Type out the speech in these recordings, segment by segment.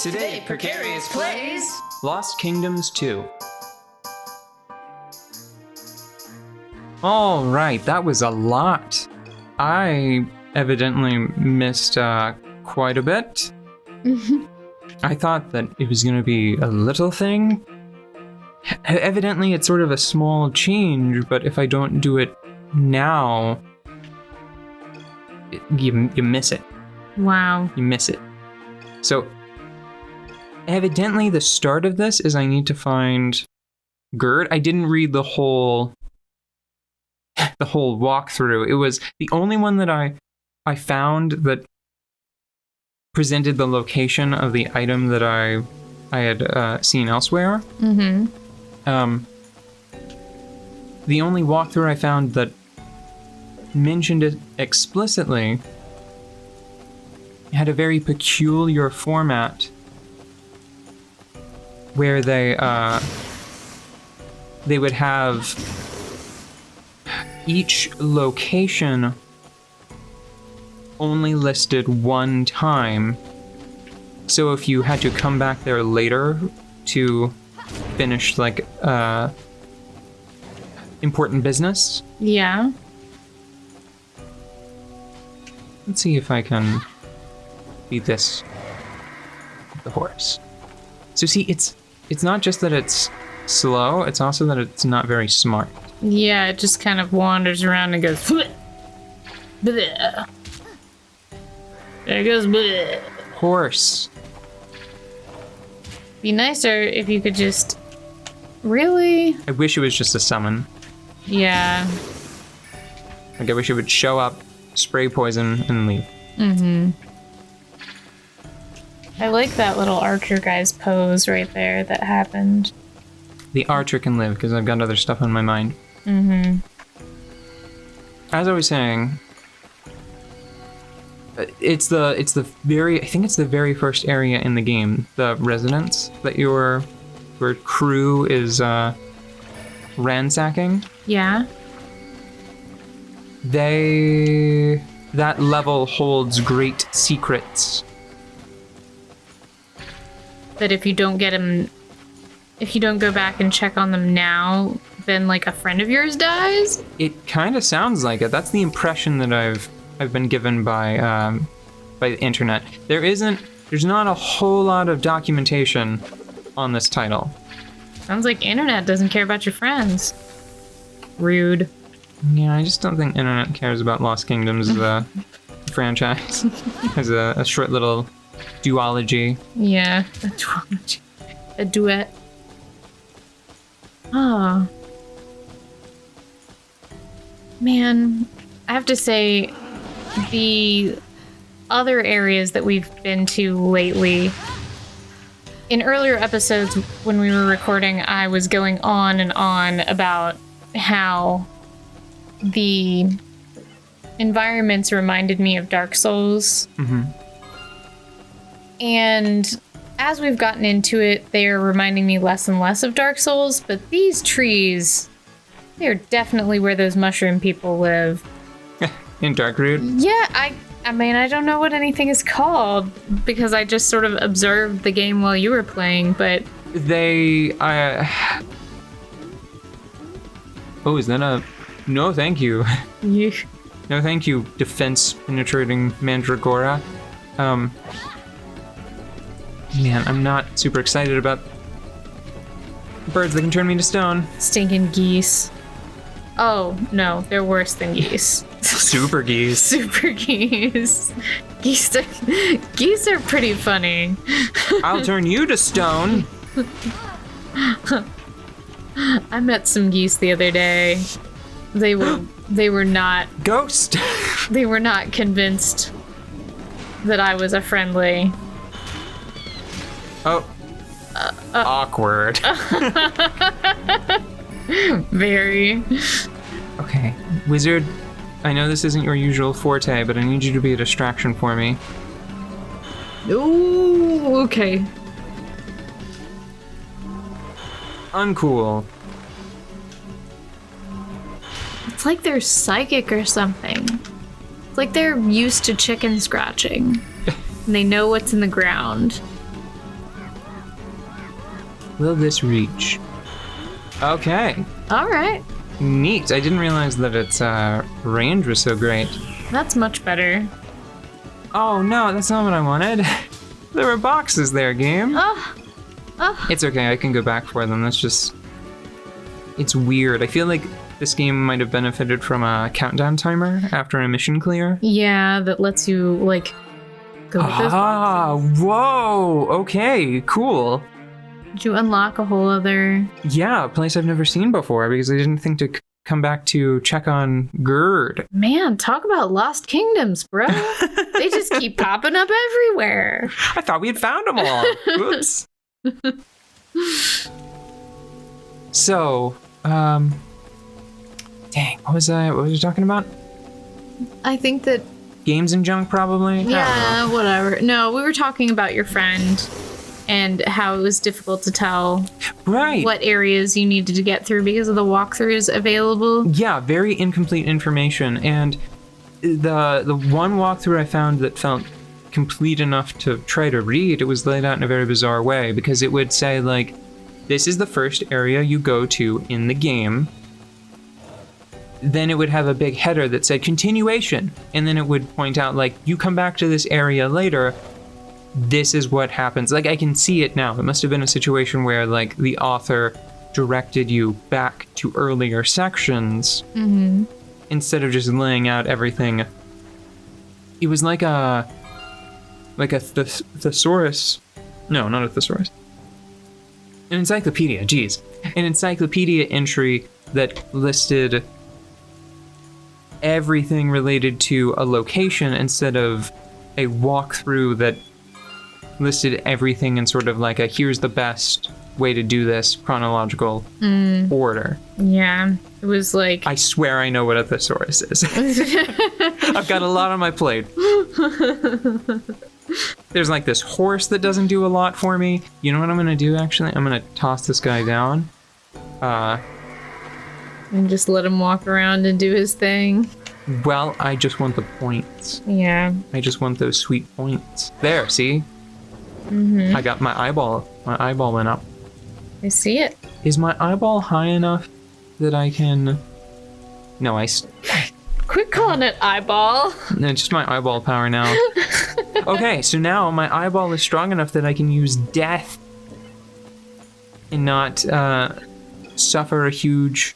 Today, Precarious plays Lost Kingdoms 2. All right, that was a lot. I evidently missed quite a bit. I thought that it was going to be a little thing. Evidently, it's sort of a small change, but if I don't do it now, you miss it. Wow. You miss it. So, evidently, the start of this is I need to find Gerd. I didn't read the whole walkthrough. It was the only one that I found that presented the location of the item that I had seen elsewhere. Mm-hmm. The only walkthrough I found that mentioned it explicitly had a very peculiar format where they would have each location only listed one time. So if you had to come back there later to finish like important business. Yeah. Let's see if I can beat this with the horse. So see, it's not just that it's slow, it's also that it's not very smart. Yeah, it just kind of wanders around and goes bleh. Bleh. There it goes bleh. Horse. Be nicer if you could just really. I wish it was just a summon. Yeah. Like, I wish it would show up, spray poison, and leave. Mm-hmm. I like that little archer guy's pose right there that happened. The archer can live, because I've got other stuff on my mind. Mm-hmm. As I was saying, it's the very first area in the game, the residence that your crew is ransacking. Yeah. That level holds great secrets. That if you don't get them, if you don't go back and check on them now, then like a friend of yours dies? It kind of sounds like it. That's the impression that I've been given by the internet. There's not a whole lot of documentation on this title. Sounds like internet doesn't care about your friends. Rude. Yeah, I just don't think internet cares about Lost Kingdoms as a franchise. As a short little duology. Yeah, a duology. A duet. Oh. Man, I have to say, the other areas that we've been to lately, in earlier episodes when we were recording, I was going on and on about how the environments reminded me of Dark Souls. Mm-hmm. And as we've gotten into it, they are reminding me less and less of Dark Souls, but these trees, they're definitely where those mushroom people live. In Darkroot? Yeah, I mean, I don't know what anything is called, because I just sort of observed the game while you were playing, but... They, Oh, is that a... No, thank you. You... No, thank you, defense-penetrating Mandragora. Man, I'm not super excited about birds that can turn me to stone. Stinking geese. Oh, no, they're worse than geese. Super geese. Super geese. Geese are pretty funny. I'll turn you to stone. I met some geese the other day. They were not... Ghost! They were not convinced that I was a friendly... Oh. Awkward. Very. Okay, wizard, I know this isn't your usual forte, but I need you to be a distraction for me. Ooh, okay. Uncool. It's like they're psychic or something. It's like they're used to chicken scratching. And they know what's in the ground. will this reach? Okay, All right. neat. I didn't realize that its range was so great. That's much better. Oh no, that's not what I wanted. There were boxes there, game. Oh. It's okay, I can go back for them. That's just... It's weird. I feel like this game might have benefited from a countdown timer after a mission clear. Yeah, that lets you, like, go with those boxes. Whoa! Okay, cool. Did you unlock a whole other... Yeah, a place I've never seen before because I didn't think to come back to check on Gerd. Man, talk about lost kingdoms, bro. They just keep popping up everywhere. I thought we had found them all. Oops. So, dang, what was you talking about? I think that... Games and junk, probably? I don't know. Yeah, whatever. No, we were talking about your friend and how it was difficult to tell Right. what areas you needed to get through because of the walkthroughs available. Yeah, very incomplete information. And the one walkthrough I found that felt complete enough to try to read, it was laid out in a very bizarre way because it would say, like, this is the first area you go to in the game. Then it would have a big header that said continuation. And then it would point out, like, you come back to this area later, this is what happens. Like, I can see it now. It must have been a situation where, like, the author directed you back to earlier sections instead of just laying out everything. It was like a thesaurus. No, not a thesaurus. An encyclopedia, geez. An encyclopedia entry that listed everything related to a location instead of a walkthrough that listed everything in sort of like a here's the best way to do this chronological order. Yeah, it was like... I swear I know what a thesaurus is. I've got a lot on my plate. There's like this horse that doesn't do a lot for me. You know what I'm gonna do actually? I'm gonna toss this guy down. And just let him walk around and do his thing. Well, I just want the points. Yeah. I just want those sweet points. There, see? I got my eyeball. My eyeball went up. I see it. Is my eyeball high enough that I can... No, Quit calling it eyeball. No, it's just my eyeball power now. Okay, so now my eyeball is strong enough that I can use death and not suffer a huge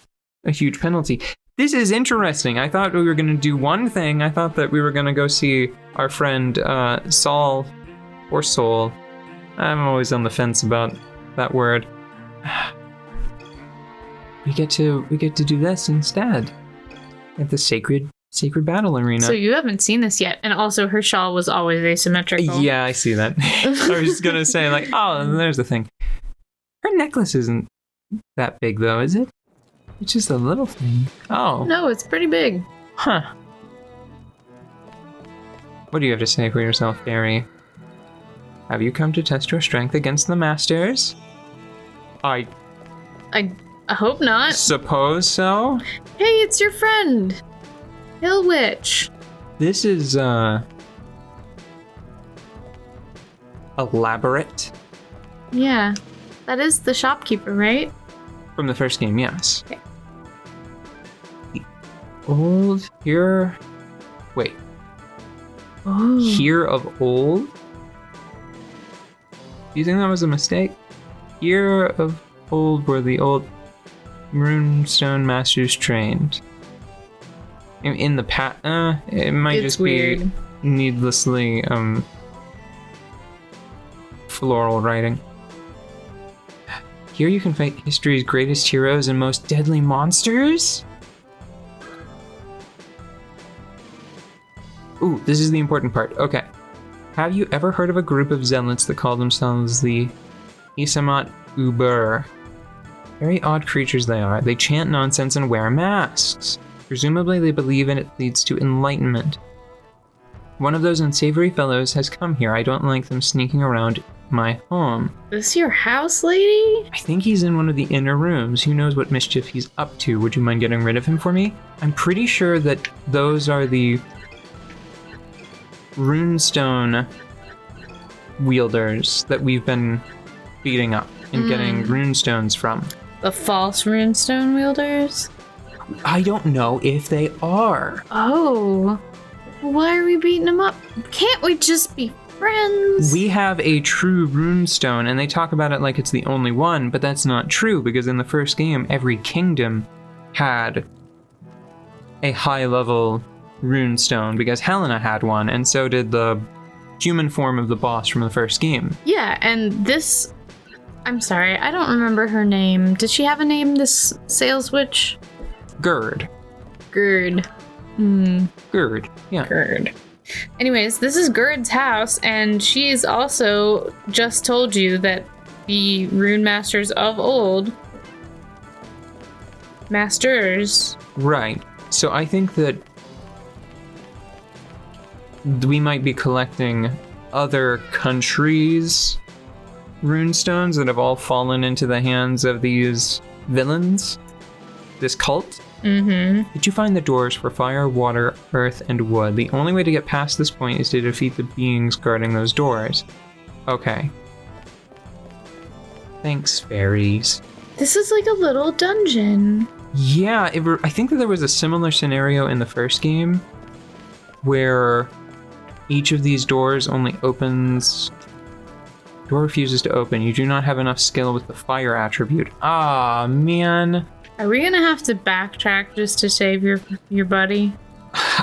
penalty. This is interesting. I thought we were going to do one thing. I thought that we were going to go see our friend Saul or Soul. I'm always on the fence about that word. We get to do this instead at the sacred battle arena. So you haven't seen this yet, and also her shawl was always asymmetrical. Yeah, I see that. I was just gonna say, like, oh, there's the thing. Her necklace isn't that big, though, is it? It's just a little thing. Oh. No, it's pretty big. Huh. What do you have to say for yourself, Barry? Have you come to test your strength against the masters? I hope not. suppose so. Hey, it's your friend, Hill Witch. This is, elaborate. Yeah, that is the shopkeeper, right? From the first game, yes. Okay. The old here... Wait. Oh. Here of old? Do you think that was a mistake? Here of old were the old runestone masters trained. In the past, it might It's just weird. be needlessly, floral writing. Here you can fight history's greatest heroes and most deadly monsters? Ooh, this is the important part. Okay. Have you ever heard of a group of zealots that call themselves the Isamat Uber? Very odd creatures they are. They chant nonsense and wear masks. Presumably they believe it leads to enlightenment. One of those unsavory fellows has come here. I don't like them sneaking around my home. This your house, lady? I think he's in one of the inner rooms. Who knows what mischief he's up to? Would you mind getting rid of him for me? I'm pretty sure that those are the runestone wielders that we've been beating up and getting runestones from. The false runestone wielders? I don't know if they are. Oh. Why are we beating them up? Can't we just be friends? We have a true runestone, and they talk about it like it's the only one, but that's not true, because in the first game, every kingdom had a high-level runestone, because Helena had one, and so did the human form of the boss from the first game. Yeah, and this... I'm sorry, I don't remember her name. Did she have a name, this sales witch? Gerd. Gerd. Gerd, yeah. Gerd. Anyways, this is Gerd's house, and she's also just told you that the rune masters of old... Masters... Right. So I think that we might be collecting other countries' runestones that have all fallen into the hands of these villains, this cult. Mm-hmm. Did you find the doors for fire, water, earth, and wood? The only way to get past this point is to defeat the beings guarding those doors. Okay. Thanks, fairies. This is like a little dungeon. Yeah, I think that there was a similar scenario in the first game where each of these doors only opens... Door refuses to open. You do not have enough skill with the fire attribute. Ah, man. Are we gonna have to backtrack just to save your buddy?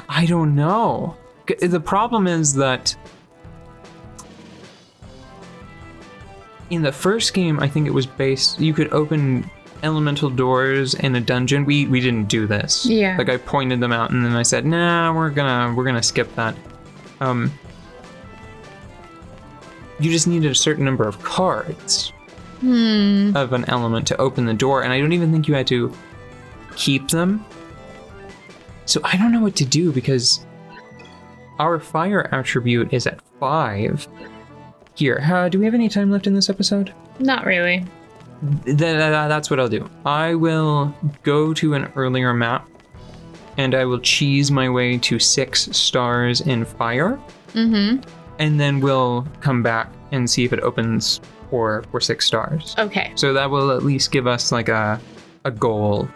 I don't know. The problem is that in the first game, I think it was based... You could open elemental doors in a dungeon. We didn't do this. Yeah. Like, I pointed them out and then I said, nah, we're gonna skip that. You just needed a certain number of cards of an element to open the door, and I don't even think you had to keep them. So I don't know what to do, because our fire attribute is at 5. Here, do we have any time left in this episode? Not really. That's what I'll do. I will go to an earlier map, and I will cheese my way to 6 stars in fire. Mm-hmm. And then we'll come back and see if it opens for 6 stars. Okay. So that will at least give us like a goal